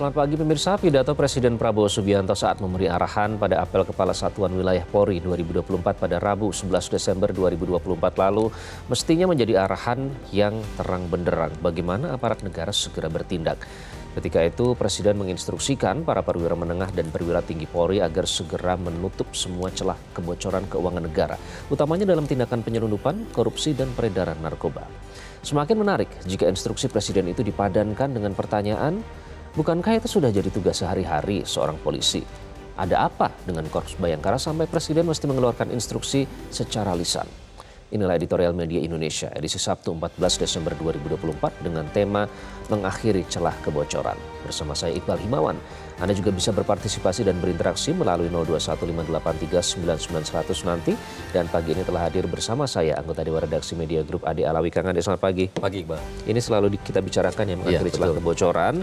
Selamat pagi pemirsa, pidato Presiden Prabowo Subianto saat memberi arahan pada apel Kepala Satuan Wilayah Polri 2024 pada Rabu 11 Desember 2024 lalu mestinya menjadi arahan yang terang benderang bagaimana aparat negara segera bertindak. Ketika itu Presiden menginstruksikan para perwira menengah dan perwira tinggi Polri agar segera menutup semua celah kebocoran keuangan negara, utamanya dalam tindakan penyelundupan, korupsi dan peredaran narkoba. Semakin menarik jika instruksi Presiden itu dipadankan dengan pertanyaan, bukankah itu sudah jadi tugas sehari-hari seorang polisi? Ada apa dengan Korps Bayangkara sampai Presiden mesti mengeluarkan instruksi secara lisan? Inilah editorial Media Indonesia edisi Sabtu 14 Desember 2024 dengan tema mengakhiri celah kebocoran. Bersama saya Iqbal Himawan. Anda juga bisa berpartisipasi dan berinteraksi melalui 0215839900 nanti. Dan pagi ini telah hadir bersama saya anggota Dewan Redaksi Media Group Ade Alawi. Kang Ade, selamat pagi. Pagi Iqbal. Ini selalu kita bicarakan ya mengakhiri celah kebocoran.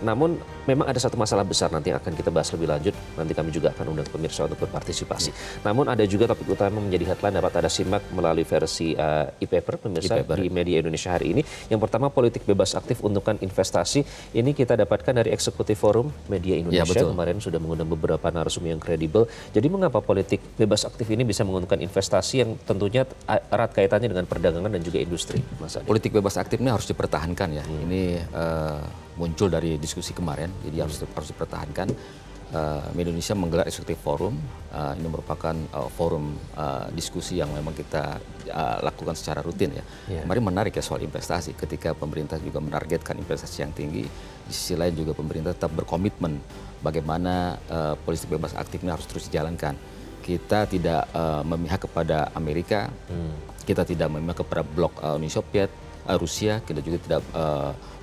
Namun memang ada satu masalah besar nanti yang akan kita bahas lebih lanjut. Nanti kami juga akan undang pemirsa untuk berpartisipasi. Namun ada juga topik utama menjadi headline dapat Anda simak melalui versi e-paper pemirsa di Media Indonesia hari ini. Yang pertama, politik bebas aktif untukkan investasi. Ini kita dapatkan dari Eksekutif Forum Media Indonesia. Kemarin sudah mengundang beberapa narasumber yang kredibel. Jadi mengapa politik bebas aktif ini bisa menguntungkan investasi yang tentunya erat kaitannya dengan perdagangan dan juga industri, Mas Ade? Politik bebas aktif ini harus dipertahankan ya. Ini muncul dari diskusi kemarin, jadi harus dipertahankan. Indonesia menggelar Eksekutif Forum. Ini merupakan forum diskusi yang memang kita lakukan secara rutin ya. Kemarin menarik ya soal investasi. Ketika pemerintah juga menargetkan investasi yang tinggi, di sisi lain juga pemerintah tetap berkomitmen bagaimana politik bebas aktif ini harus terus dijalankan. Kita tidak memihak kepada Amerika, kita tidak memihak kepada blok Uni Soviet, Rusia, kita juga tidak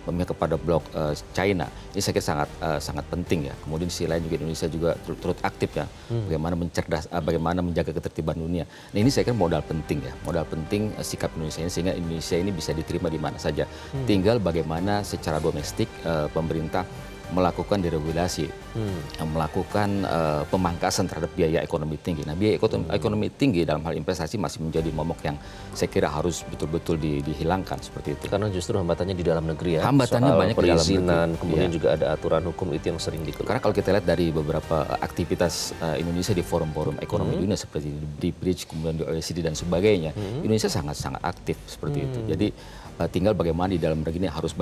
memihak kepada blok China. Ini saya kira sangat penting ya. Kemudian di sisi lain juga Indonesia juga turut aktif ya, bagaimana menjaga ketertiban dunia. Nah ini saya kira modal penting ya, modal penting sikap Indonesia ini sehingga Indonesia ini bisa diterima di mana saja. Tinggal bagaimana secara domestik pemerintah melakukan deregulasi, melakukan pemangkasan terhadap biaya ekonomi tinggi. Nah, biaya ekonomi tinggi dalam hal investasi masih menjadi momok yang saya kira harus betul-betul dihilangkan seperti itu. Karena justru hambatannya di dalam negeri ya. Hambatannya banyak di dalam negeri. Kemudian juga ada aturan hukum itu yang sering dikeluarkan. Karena kalau kita lihat dari beberapa aktivitas Indonesia di forum-forum ekonomi dunia seperti di BRICS, kemudian di OECD dan sebagainya, Indonesia sangat-sangat aktif seperti itu. Jadi tinggal bagaimana di dalam negeri ini harus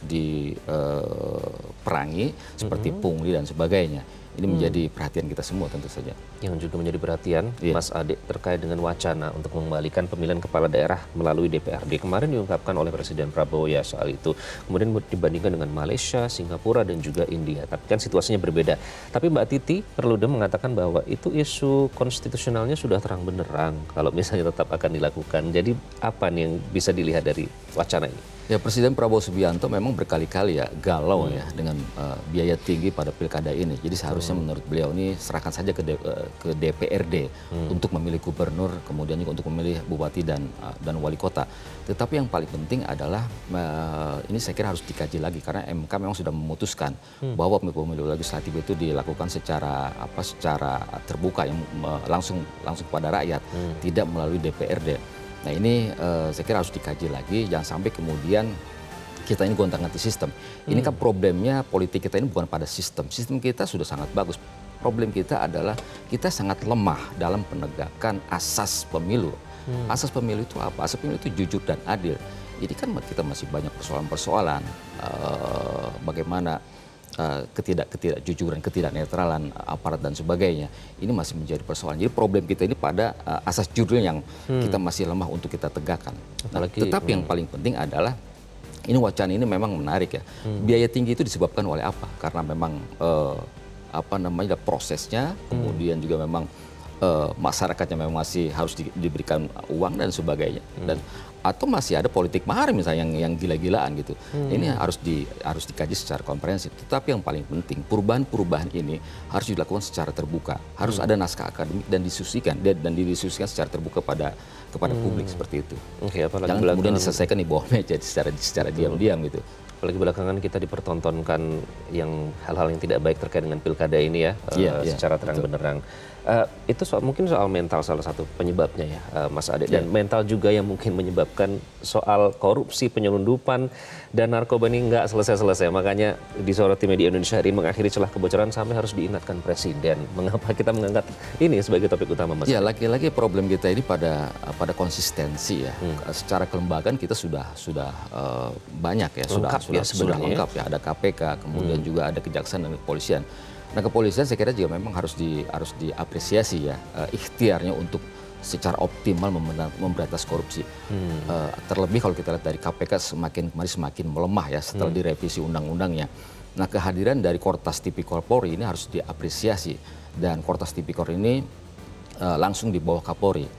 diperangi seperti pungli dan sebagainya. Ini menjadi perhatian kita semua tentu saja. Yang juga menjadi perhatian Mas Ade terkait dengan wacana untuk mengembalikan pemilihan kepala daerah melalui DPRD. Kemarin diungkapkan oleh Presiden Prabowo ya soal itu. Kemudian dibandingkan dengan Malaysia, Singapura dan juga India. Tapi kan situasinya berbeda. Tapi Mbak Titi Perludem mengatakan bahwa itu isu konstitusionalnya sudah terang benderang kalau misalnya tetap akan dilakukan. Jadi apa nih yang bisa dilihat dari wacana ini? Ya, Presiden Prabowo Subianto memang berkali-kali ya galau ya dengan biaya tinggi pada pilkada ini. Jadi seharusnya menurut beliau ini serahkan saja ke DPRD untuk memilih gubernur, kemudian juga untuk memilih bupati dan wali kota. Tetapi yang paling penting adalah ini saya kira harus dikaji lagi karena MK memang sudah memutuskan bahwa pemilu legislatif itu dilakukan secara terbuka yang langsung kepada rakyat, tidak melalui DPRD. Nah ini saya kira harus dikaji lagi, jangan sampai kemudian kita ini gonta-ganti sistem. Ini kan problemnya politik kita ini bukan pada sistem. Sistem kita sudah sangat bagus. Problem kita adalah kita sangat lemah dalam penegakan asas pemilu. Asas pemilu itu apa? Asas pemilu itu jujur dan adil. Ini kan kita masih banyak persoalan-persoalan bagaimana ketidakjujuran, ketidaknetralan aparat dan sebagainya. Ini masih menjadi persoalan. Jadi problem kita ini pada asas judul yang kita masih lemah untuk kita tegakkan. Nah, tetapi yang paling penting adalah ini wacana ini memang menarik ya. Biaya tinggi itu disebabkan oleh apa? Karena memang prosesnya, kemudian juga memang masyarakatnya memang masih harus diberikan uang dan sebagainya. Atau masih ada politik mahar misalnya yang gila-gilaan gitu. Ini harus dikaji secara komprehensif. Tetapi yang paling penting perubahan-perubahan ini harus dilakukan secara terbuka. Harus ada naskah akademik dan didiskusikan secara terbuka kepada publik seperti itu. Jangan kemudian diselesaikan di bawah meja secara diam-diam gitu. apalagi belakangan kita dipertontonkan yang hal-hal yang tidak baik terkait dengan pilkada ini ya, secara terang-benderang. Itu mungkin soal mental salah satu penyebabnya ya, Mas Ade. Dan mental juga yang mungkin menyebabkan soal korupsi, penyelundupan, dan narkoba ini nggak selesai-selesai. Makanya disoroti media Indonesia hari ini mengakhiri celah kebocoran sampai harus diingatkan Presiden. Mengapa kita mengangkat ini sebagai topik utama, Mas? Ya, lagi-lagi problem kita ini pada konsistensi ya. Secara kelembagaan kita sudah banyak ya, sudah lengkap ya. Ada KPK, kemudian juga ada Kejaksaan dan Kepolisian. Nah, kepolisian saya kira juga memang harus diapresiasi ya, ikhtiarnya untuk secara optimal memberantas korupsi. Terlebih kalau kita lihat dari KPK semakin melemah ya setelah direvisi undang-undangnya. Nah, kehadiran dari Kortas Tipikor Polri ini harus diapresiasi, dan Kortas Tipikor ini langsung di bawah Kapolri.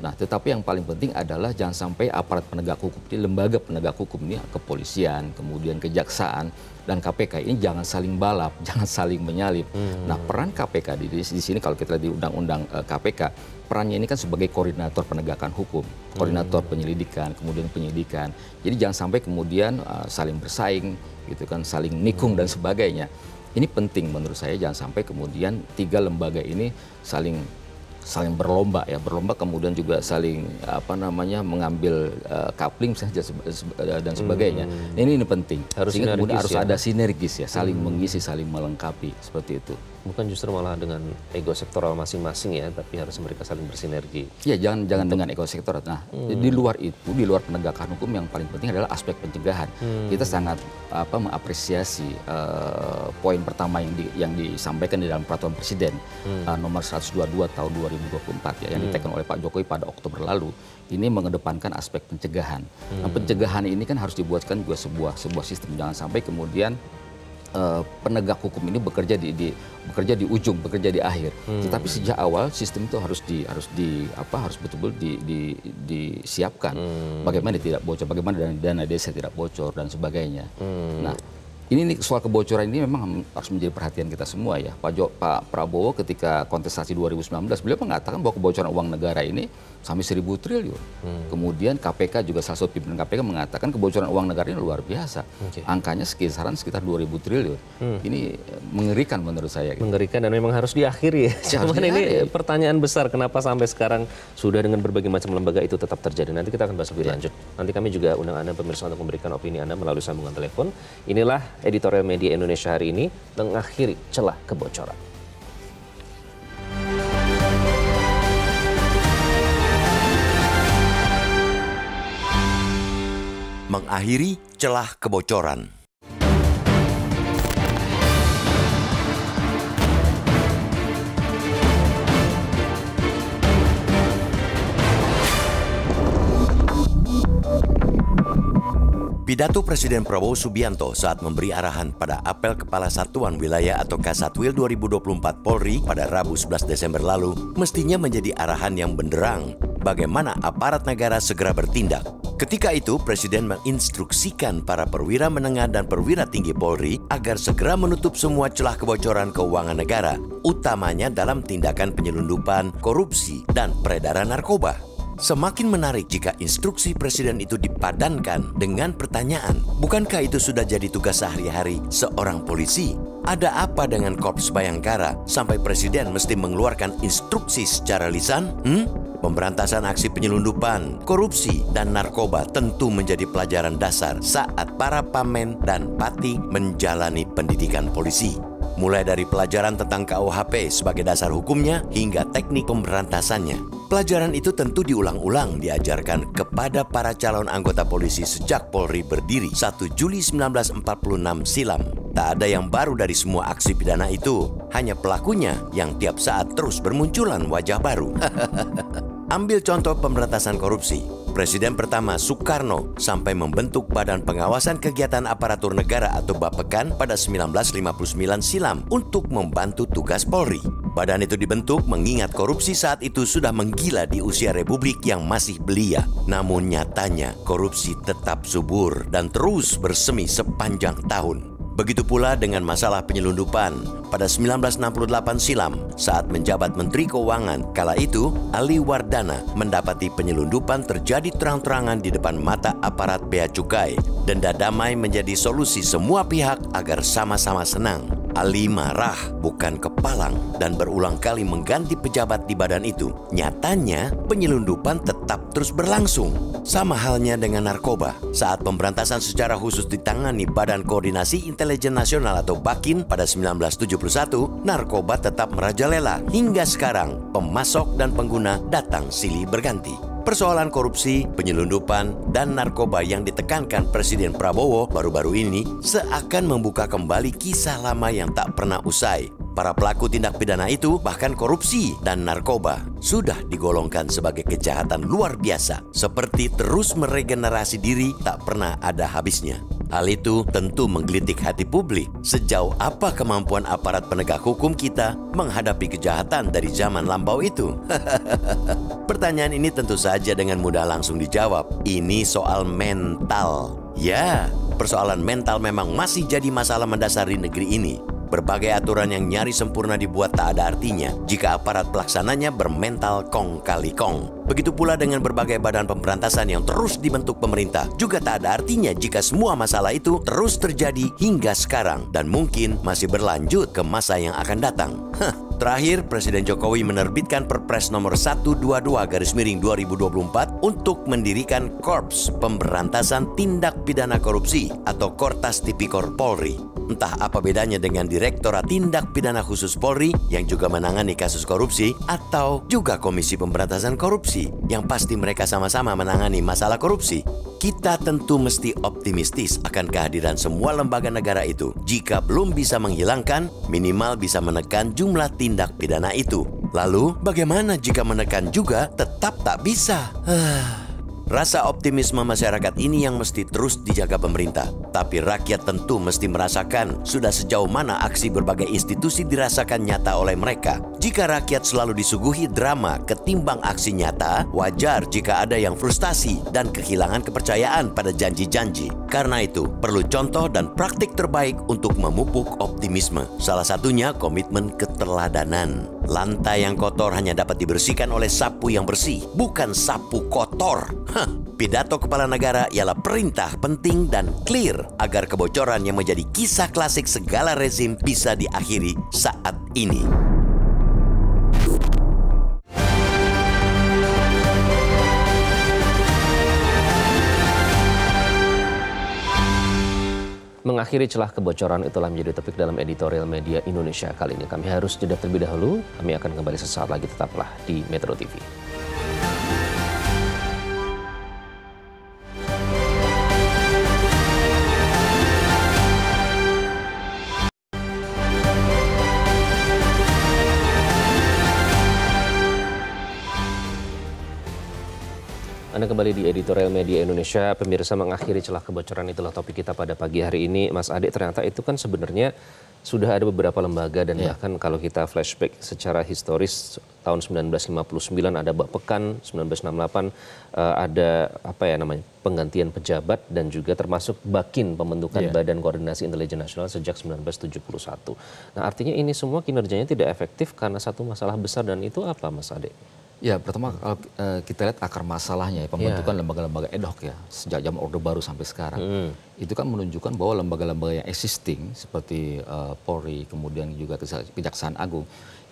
Nah, tetapi yang paling penting adalah jangan sampai aparat penegak hukum di lembaga penegak hukum ini, kepolisian, kemudian kejaksaan dan KPK ini jangan saling balap, jangan saling menyalip. Nah, peran KPK di sini kalau kita lihat di undang-undang KPK, perannya ini kan sebagai koordinator penegakan hukum, koordinator penyelidikan, kemudian penyidikan. Jadi jangan sampai kemudian saling bersaing, gitu kan, saling nikung dan sebagainya. Ini penting menurut saya, jangan sampai kemudian tiga lembaga ini saling berlomba ya, kemudian juga saling mengambil coupling saja dan sebagainya. Ini penting. Sehingga kemudian harus ada sinergis ya, saling mengisi, saling melengkapi seperti itu. Bukan justru malah dengan ego sektoral masing-masing ya, tapi harus mereka saling bersinergi. Ya, jangan dengan ego sektoral. Nah, di luar itu, di luar penegakan hukum yang paling penting adalah aspek pencegahan. Kita sangat mengapresiasi poin pertama yang disampaikan di dalam peraturan Presiden nomor 122 tahun 2024 ya, yang ditekan oleh Pak Jokowi pada Oktober lalu. Ini mengedepankan aspek pencegahan. Nah, pencegahan ini kan harus dibuatkan juga sebuah sistem. Jangan sampai kemudian penegak hukum ini bekerja di ujung, bekerja di akhir. Tetapi sejak awal sistem itu harus betul-betul disiapkan. Bagaimana tidak bocor, bagaimana dana desa tidak bocor dan sebagainya. Nah, ini soal kebocoran ini memang harus menjadi perhatian kita semua ya. Pak Prabowo ketika kontestasi 2019 beliau mengatakan bahwa kebocoran uang negara ini sampai 1.000 triliun. Kemudian KPK juga, salah satu pimpinan KPK mengatakan kebocoran uang negara ini luar biasa. Angkanya sekitar 2.000 triliun. Ini mengerikan menurut saya. Mengerikan dan memang harus diakhiri ya. Cuman ini pertanyaan besar, kenapa sampai sekarang sudah dengan berbagai macam lembaga itu tetap terjadi. Nanti kita akan bahas lebih lanjut. Nanti kami juga undang Anda pemirsa untuk memberikan opini Anda melalui sambungan telepon. Inilah editorial media Indonesia hari ini mengakhiri celah kebocoran. Mengakhiri celah kebocoran. Pidato Presiden Prabowo Subianto saat memberi arahan pada Apel Kepala Satuan Wilayah atau Kasatwil 2024 Polri pada Rabu 11 Desember lalu mestinya menjadi arahan yang benderang bagaimana aparat negara segera bertindak. Ketika itu, Presiden menginstruksikan para perwira menengah dan perwira tinggi Polri agar segera menutup semua celah kebocoran keuangan negara, utamanya dalam tindakan penyelundupan, korupsi, dan peredaran narkoba. Semakin menarik jika instruksi Presiden itu dipadankan dengan pertanyaan, bukankah itu sudah jadi tugas sehari-hari seorang polisi? Ada apa dengan Korps Bayangkara sampai Presiden mesti mengeluarkan instruksi secara lisan? Pemberantasan aksi penyelundupan, korupsi, dan narkoba tentu menjadi pelajaran dasar saat para pamen dan pati menjalani pendidikan polisi. Mulai dari pelajaran tentang KUHP sebagai dasar hukumnya hingga teknik pemberantasannya. Pelajaran itu tentu diulang-ulang diajarkan kepada para calon anggota polisi sejak Polri berdiri 1 Juli 1946 silam. Tak ada yang baru dari semua aksi pidana itu, hanya pelakunya yang tiap saat terus bermunculan wajah baru. Ambil contoh pemberantasan korupsi. Presiden pertama Soekarno sampai membentuk Badan Pengawasan Kegiatan Aparatur Negara atau Bapekan pada 1959 silam untuk membantu tugas Polri. Badan itu dibentuk mengingat korupsi saat itu sudah menggila di usia Republik yang masih belia. Namun nyatanya korupsi tetap subur dan terus bersemi sepanjang tahun. Begitu pula dengan masalah penyelundupan. Pada 1968 silam, saat menjabat Menteri Keuangan, kala itu Ali Wardana mendapati penyelundupan terjadi terang-terangan di depan mata aparat Bea Cukai. Denda damai menjadi solusi semua pihak agar sama-sama senang. Ali marah, bukan kepalang, dan berulang kali mengganti pejabat di badan itu. Nyatanya, penyelundupan tetap terus berlangsung. Sama halnya dengan narkoba. Saat pemberantasan secara khusus ditangani Badan Koordinasi Intelijen Nasional atau BAKIN pada 1971, narkoba tetap merajalela. Hingga sekarang, pemasok dan pengguna datang silih berganti. Persoalan korupsi, penyelundupan, dan narkoba yang ditekankan Presiden Prabowo baru-baru ini seakan membuka kembali kisah lama yang tak pernah usai. Para pelaku tindak pidana itu, bahkan korupsi dan narkoba, sudah digolongkan sebagai kejahatan luar biasa. Seperti terus meregenerasi diri tak pernah ada habisnya. Hal itu tentu menggelitik hati publik. Sejauh apa kemampuan aparat penegak hukum kita menghadapi kejahatan dari zaman lampau itu? Pertanyaan ini tentu saja dengan mudah langsung dijawab. Ini soal mental. Ya, persoalan mental memang masih jadi masalah mendasari negeri ini. Berbagai aturan yang nyaris sempurna dibuat tak ada artinya jika aparat pelaksananya bermental kong kali kong. Begitu pula dengan berbagai badan pemberantasan yang terus dibentuk pemerintah. Juga tak ada artinya jika semua masalah itu terus terjadi hingga sekarang dan mungkin masih berlanjut ke masa yang akan datang. Terakhir, Presiden Jokowi menerbitkan Perpres nomor 122/2024 untuk mendirikan Korps Pemberantasan Tindak Pidana Korupsi atau Kortas Tipikor Polri. Entah apa bedanya dengan Direktorat Tindak Pidana Khusus Polri yang juga menangani kasus korupsi atau juga Komisi Pemberantasan Korupsi yang pasti mereka sama-sama menangani masalah korupsi. Kita tentu mesti optimistis akan kehadiran semua lembaga negara itu. Jika belum bisa menghilangkan, minimal bisa menekan jumlah tindak pidana itu. Lalu, bagaimana jika menekan juga tetap tak bisa? Rasa optimisme masyarakat ini yang mesti terus dijaga pemerintah. Tapi rakyat tentu mesti merasakan sudah sejauh mana aksi berbagai institusi dirasakan nyata oleh mereka. Jika rakyat selalu disuguhi drama ketimbang aksi nyata, wajar jika ada yang frustasi dan kehilangan kepercayaan pada janji-janji. Karena itu, perlu contoh dan praktik terbaik untuk memupuk optimisme. Salah satunya komitmen keteladanan. Lantai yang kotor hanya dapat dibersihkan oleh sapu yang bersih, bukan sapu kotor. Pidato kepala negara ialah perintah penting dan clear agar kebocoran yang menjadi kisah klasik segala rezim bisa diakhiri saat ini. Mengakhiri celah kebocoran itulah menjadi topik dalam editorial media Indonesia kali ini. Kami harus jeda terlebih dahulu. Kami akan kembali sesaat lagi, tetaplah di Metro TV. Anda kembali di editorial media Indonesia. Pemirsa, mengakhiri celah kebocoran itulah topik kita pada pagi hari ini. Mas Ade, ternyata itu kan sebenarnya sudah ada beberapa lembaga dan bahkan kalau kita flashback secara historis tahun 1959 ada Bappekan, 1968 ada penggantian pejabat dan juga termasuk BAKIN, pembentukan Badan Koordinasi Intelijen Nasional sejak 1971. Nah, artinya ini semua kinerjanya tidak efektif karena satu masalah besar, dan itu apa, Mas Ade? Ya, pertama kalau kita lihat akar masalahnya, pembentukan lembaga-lembaga ad hoc ya, sejak zaman Orde Baru sampai sekarang. Itu kan menunjukkan bahwa lembaga-lembaga yang existing seperti Polri, kemudian juga Kejaksaan Agung,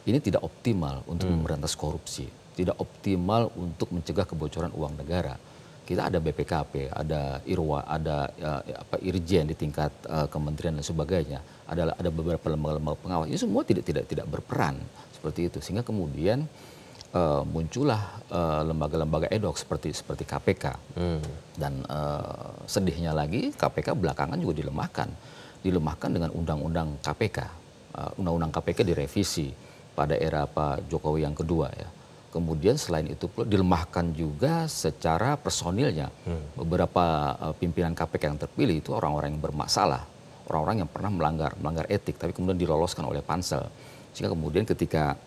ini tidak optimal untuk memberantas korupsi, tidak optimal untuk mencegah kebocoran uang negara. Kita ada BPKP, ada IRWA, ada Irjen di tingkat kementerian dan sebagainya, ada beberapa lembaga-lembaga pengawas. Ini semua tidak berperan seperti itu, sehingga kemudian muncullah lembaga-lembaga ad hoc seperti KPK. Dan sedihnya lagi KPK belakangan juga dilemahkan dengan undang-undang KPK. Undang-undang KPK direvisi pada era Pak Jokowi yang kedua ya. Kemudian selain itu pula dilemahkan juga secara personilnya. Beberapa pimpinan KPK yang terpilih itu orang-orang yang bermasalah, orang-orang yang pernah melanggar etik, tapi kemudian diloloskan oleh pansel. Sehingga kemudian ketika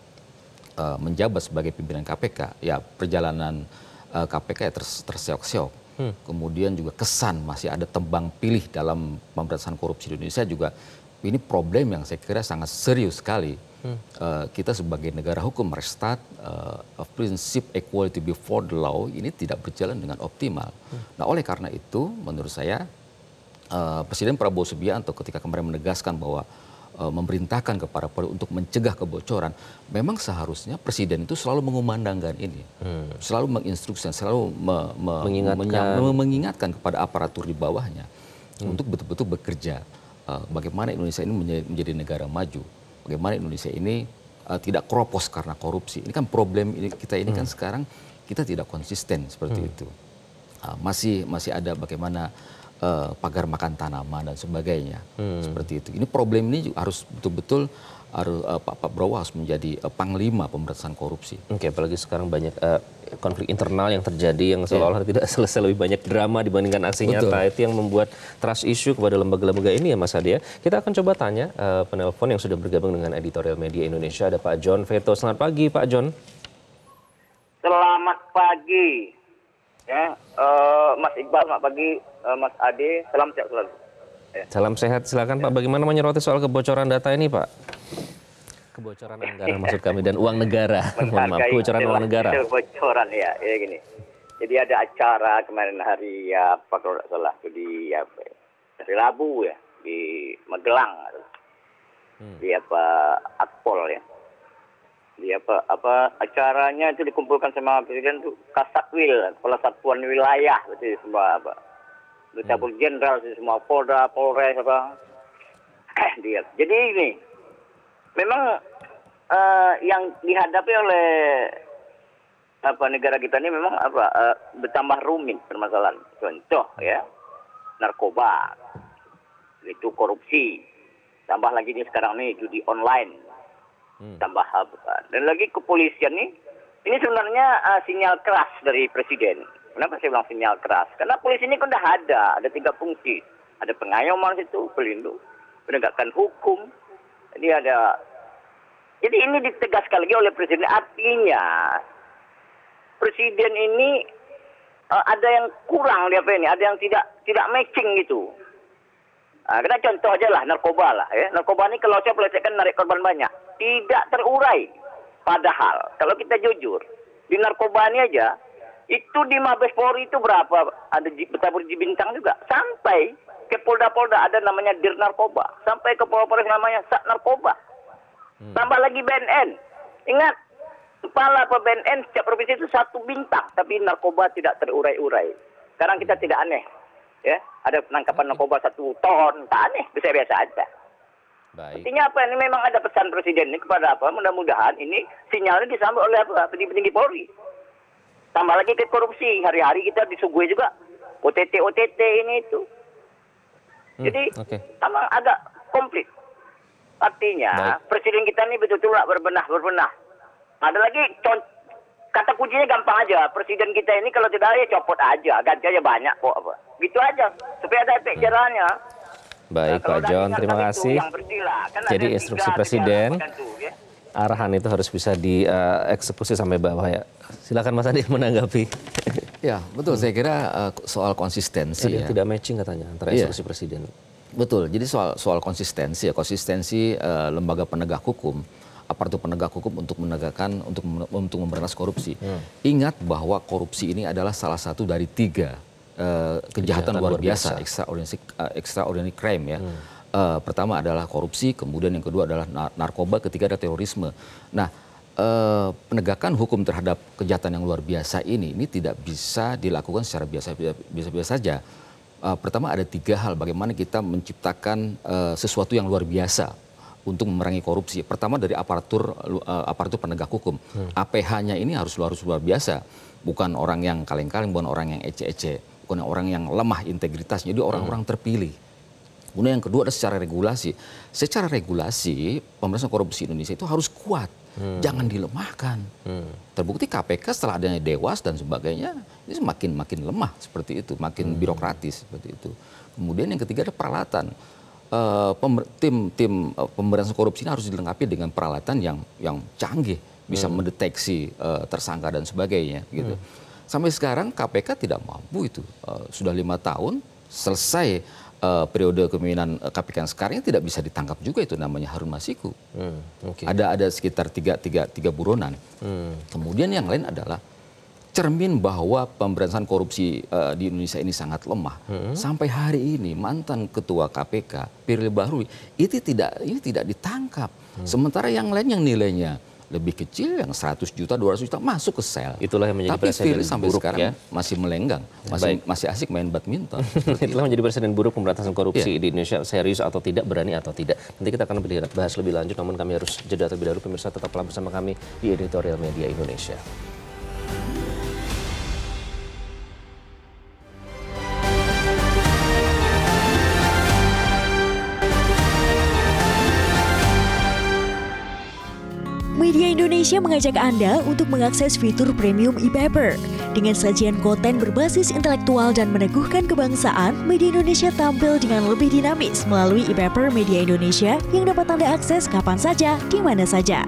menjabat sebagai pimpinan KPK, ya perjalanan KPK terseok-seok. kemudian juga kesan masih ada tebang pilih dalam pemberantasan korupsi di Indonesia juga ini problem yang saya kira sangat serius sekali. Kita sebagai negara hukum Restat, prinsip equality before the law ini tidak berjalan dengan optimal. Nah oleh karena itu menurut saya Presiden Prabowo Subianto ketika kemarin menegaskan bahwa memerintahkan kepada Polri untuk mencegah kebocoran, memang seharusnya Presiden itu selalu mengumandangkan ini, selalu menginstruksikan, selalu mengingatkan kepada aparatur di bawahnya untuk betul-betul bekerja. Bagaimana Indonesia ini menjadi negara maju, bagaimana Indonesia ini tidak keropos karena korupsi. Ini kan problem kita ini kan sekarang kita tidak konsisten seperti itu. Masih ada bagaimana pagar makan tanaman dan sebagainya seperti itu. Ini problem ini juga harus betul-betul Pak Prabowo harus menjadi panglima pemberantasan korupsi. Oke, apalagi sekarang banyak konflik internal yang terjadi yang seolah-olah tidak selesai, lebih banyak drama dibandingkan aksi nyata. Itu yang membuat trust issue kepada lembaga-lembaga ini ya Mas Adi ya. Kita akan coba tanya penelpon yang sudah bergabung dengan Editorial Media Indonesia, ada Pak John Veto. Selamat pagi Pak John. Selamat pagi. Ya, Mas Iqbal, selamat pagi, Mas Ade, salam sehat selalu. Ya. Salam sehat, silakan Pak. Bagaimana menyoroti soal kebocoran data ini Pak? Kebocoran anggaran maksud kami dan uang negara. Mohon maaf, kebocoran uang negara. Kebocoran ya gini. Jadi ada acara kemarin hari apa kalau tidak salah itu di hari Rabu ya di Magelang, di Akpol ya. Di acaranya itu dikumpulkan sama Presiden itu Kasatwil, Kepala Satuan Wilayah, berarti semua Kabul Jenderal, semua Polda, Polres dia. Jadi ini memang yang dihadapi oleh negara kita ini memang bertambah rumit permasalahan. Contoh ya, narkoba, itu korupsi, tambah lagi nih sekarang nih judi online. Tambah dan lagi kepolisian ini sebenarnya sinyal keras dari Presiden. Kenapa saya bilang sinyal keras? Karena polisi ini kan udah ada 3 fungsi. Ada pengayoman situ, pelindung, penegakan hukum. Jadi ini ditegaskan lagi oleh Presiden. Artinya Presiden ini ada yang kurang ada yang tidak matching gitu. Kita contoh aja lah narkoba lah ya. Narkoba ini kalau saya pelecehan narik korban banyak. Tidak terurai. Padahal kalau kita jujur di narkoba ini aja itu di Mabes Polri itu berapa? Ada bertabur di Bintang juga. Sampai ke Polda-Polda ada namanya Dir Narkoba. Sampai ke Polres namanya Sat Narkoba. Tambah lagi BNN. Ingat, kepala BNN setiap provinsi itu 1 bintang. Tapi narkoba tidak terurai-urai. Sekarang kita tidak aneh. Ya, ada penangkapan narkoba 1 ton. Tak aneh, biasa-biasa aja. Baik. Artinya apa? Ini memang ada pesan Presiden ini kepada mudah-mudahan ini sinyalnya disambut oleh petinggi Polri. Tambah lagi ke korupsi. Hari-hari kita disuguhi juga OTT ini itu. Jadi sama agak komplit. Artinya Presiden kita ini betul-betul berbenah. Ada lagi kata kuncinya gampang aja. Presiden kita ini kalau tidak ada ya copot aja. Ganti aja banyak kok. Gitu aja. Supaya ada efek jerahnya. Baik Pak John, terima kasih. Jadi instruksi Presiden, arahan itu harus bisa dieksekusi sampai bawah ya. Silakan Mas Adi menanggapi. Ya betul, saya kira soal konsistensi ya. Tidak matching katanya antara instruksi Presiden. Betul, jadi soal konsistensi ya, konsistensi lembaga penegak hukum, aparatur penegak hukum untuk menegakkan, untuk memberantas korupsi. Ingat bahwa korupsi ini adalah salah satu dari 3 kejahatan luar biasa, extraordinary crime ya. Pertama adalah korupsi, kemudian yang kedua adalah narkoba, ketiga adalah terorisme. Nah, penegakan hukum terhadap kejahatan yang luar biasa ini tidak bisa dilakukan secara biasa saja. Pertama ada 3 hal bagaimana kita menciptakan sesuatu yang luar biasa untuk memerangi korupsi. Pertama dari aparatur penegak hukum. APH-nya ini harus luar biasa, bukan orang yang kaleng-kaleng, bukan orang yang ece-ece. Bukan orang yang lemah integritasnya, jadi orang-orang terpilih. Kemudian yang kedua ada secara regulasi. Secara regulasi, pemberantasan korupsi Indonesia itu harus kuat, jangan dilemahkan. Terbukti KPK setelah adanya Dewas dan sebagainya, ini makin lemah seperti itu, makin birokratis seperti itu. Kemudian yang ketiga ada peralatan. Tim pemberantasan korupsi ini harus dilengkapi dengan peralatan yang canggih, bisa mendeteksi tersangka dan sebagainya, gitu. Sampai sekarang KPK tidak mampu itu. Sudah 5 tahun selesai periode kepemimpinan KPK yang sekarang tidak bisa ditangkap juga itu namanya Harun Masiku. Ada sekitar tiga buronan. Kemudian yang lain adalah cermin bahwa pemberantasan korupsi di Indonesia ini sangat lemah. Sampai hari ini mantan ketua KPK Firly Bahuri ini tidak ditangkap. Sementara yang lain yang nilainya lebih kecil, yang 100 juta, 200 juta masuk ke sel. Itulah yang menjadi Tapi presiden Firly sampai buruk sekarang ya. masih melenggang, masih asik main badminton. Itulah menjadi presiden buruk pemberantasan korupsi di Indonesia, serius atau tidak, berani atau tidak. Nanti kita akan bahas lebih lanjut, namun kami harus jeda terlebih dahulu. Pemirsa tetaplah bersama kami di Editorial Media Indonesia. Media Indonesia mengajak Anda untuk mengakses fitur premium e-paper. Dengan sajian konten berbasis intelektual dan meneguhkan kebangsaan, Media Indonesia tampil dengan lebih dinamis melalui e-paper Media Indonesia yang dapat Anda akses kapan saja, di mana saja.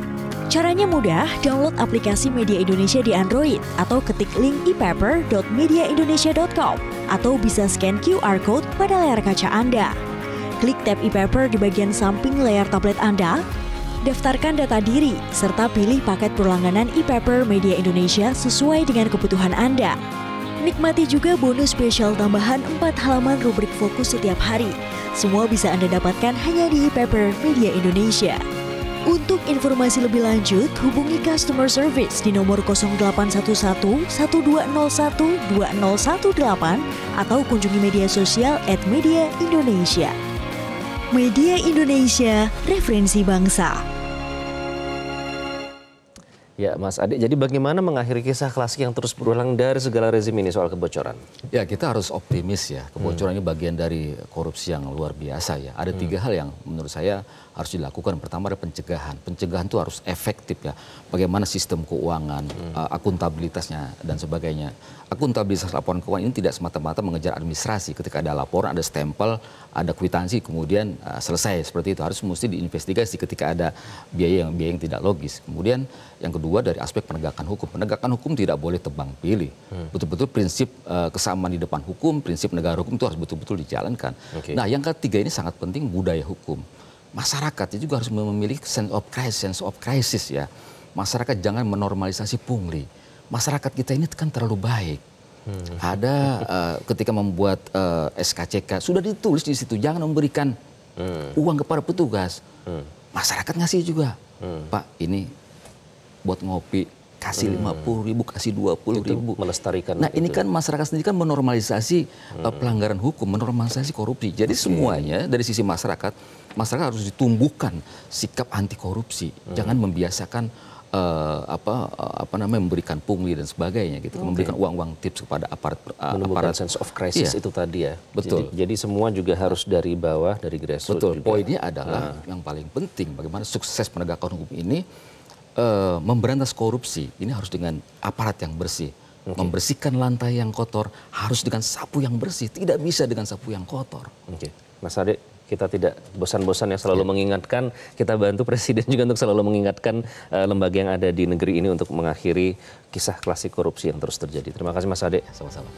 Caranya mudah, download aplikasi Media Indonesia di Android atau ketik link epaper.mediaindonesia.com atau bisa scan QR code pada layar kaca Anda. Klik tab e-paper di bagian samping layar tablet Anda, daftarkan data diri, serta pilih paket berlangganan e-paper Media Indonesia sesuai dengan kebutuhan Anda. Nikmati juga bonus spesial tambahan 4 halaman rubrik fokus setiap hari. Semua bisa Anda dapatkan hanya di e-paper Media Indonesia. Untuk informasi lebih lanjut, hubungi customer service di nomor 0811 1201 2018 atau kunjungi media sosial @Media Indonesia. Media Indonesia, referensi bangsa. Ya, Mas Ade, jadi bagaimana mengakhiri kisah klasik yang terus berulang dari segala rezim ini soal kebocoran? Ya, kita harus optimis ya. Kebocoran ini bagian dari korupsi yang luar biasa ya. Ada 3 hal yang menurut saya harus dilakukan. Pertama ada pencegahan. Pencegahan itu harus efektif ya. Bagaimana sistem keuangan, akuntabilitasnya dan sebagainya. Akuntabilitas laporan keuangan ini tidak semata-mata mengejar administrasi. Ketika ada laporan, ada stempel, ada kwitansi, kemudian selesai seperti itu. Harus mesti diinvestigasi ketika ada biaya yang tidak logis. Kemudian yang kedua dari aspek penegakan hukum. Penegakan hukum tidak boleh tebang pilih. Betul-betul prinsip kesamaan di depan hukum, prinsip negara hukum itu harus betul-betul dijalankan. Nah, yang ketiga ini sangat penting, budaya hukum. Masyarakatnya juga harus memiliki sense of crisis ya. Masyarakat jangan menormalisasi pungli. Masyarakat kita ini kan terlalu baik. Ada ketika membuat SKCK sudah ditulis di situ jangan memberikan uang kepada petugas. Masyarakat ngasih juga. Pak, ini buat ngopi kasih 50.000, kasih 20.000. Melestarikan. Nah, ini kan masyarakat sendiri kan menormalisasi pelanggaran hukum, menormalisasi korupsi. Jadi semuanya dari sisi masyarakat harus ditumbuhkan sikap anti korupsi. Jangan membiasakan memberikan pungli dan sebagainya gitu. Memberikan uang-uang tips kepada menumbuhkan sense of crisis itu tadi ya. Betul. Jadi semua juga harus dari bawah, dari grassroots. Betul. Juga. Poinnya adalah yang paling penting bagaimana sukses penegakan hukum ini memberantas korupsi. Ini harus dengan aparat yang bersih. Membersihkan lantai yang kotor harus dengan sapu yang bersih. Tidak bisa dengan sapu yang kotor. Mas Ade, kita tidak bosan-bosan ya selalu mengingatkan, kita bantu Presiden juga untuk selalu mengingatkan lembaga yang ada di negeri ini untuk mengakhiri kisah klasik korupsi yang terus terjadi. Terima kasih Mas Ade. Sama-sama.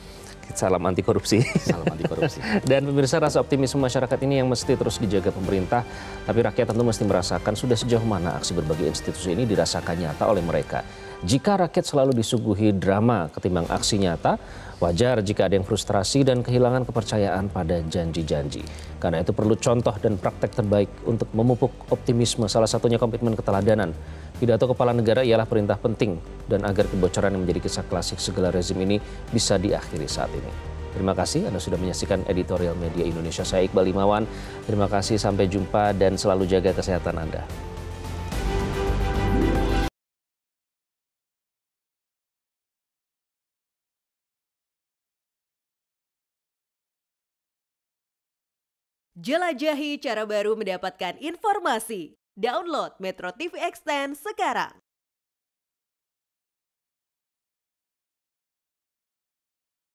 Salam anti korupsi. Salam anti korupsi. Dan pemirsa, rasa optimisme masyarakat ini yang mesti terus dijaga pemerintah, tapi rakyat tentu mesti merasakan sudah sejauh mana aksi berbagai institusi ini dirasakan nyata oleh mereka. Jika rakyat selalu disuguhi drama ketimbang aksi nyata, wajar jika ada yang frustrasi dan kehilangan kepercayaan pada janji-janji. Karena itu perlu contoh dan praktek terbaik untuk memupuk optimisme, salah satunya komitmen keteladanan. Pidato kepala negara ialah perintah penting dan agar kebocoran yang menjadi kisah klasik segala rezim ini bisa diakhiri saat ini. Terima kasih Anda sudah menyaksikan Editorial Media Indonesia. Saya Iqbal Imawan. Terima kasih, sampai jumpa dan selalu jaga kesehatan Anda. Jelajahi cara baru mendapatkan informasi. Download Metro TV Extend sekarang.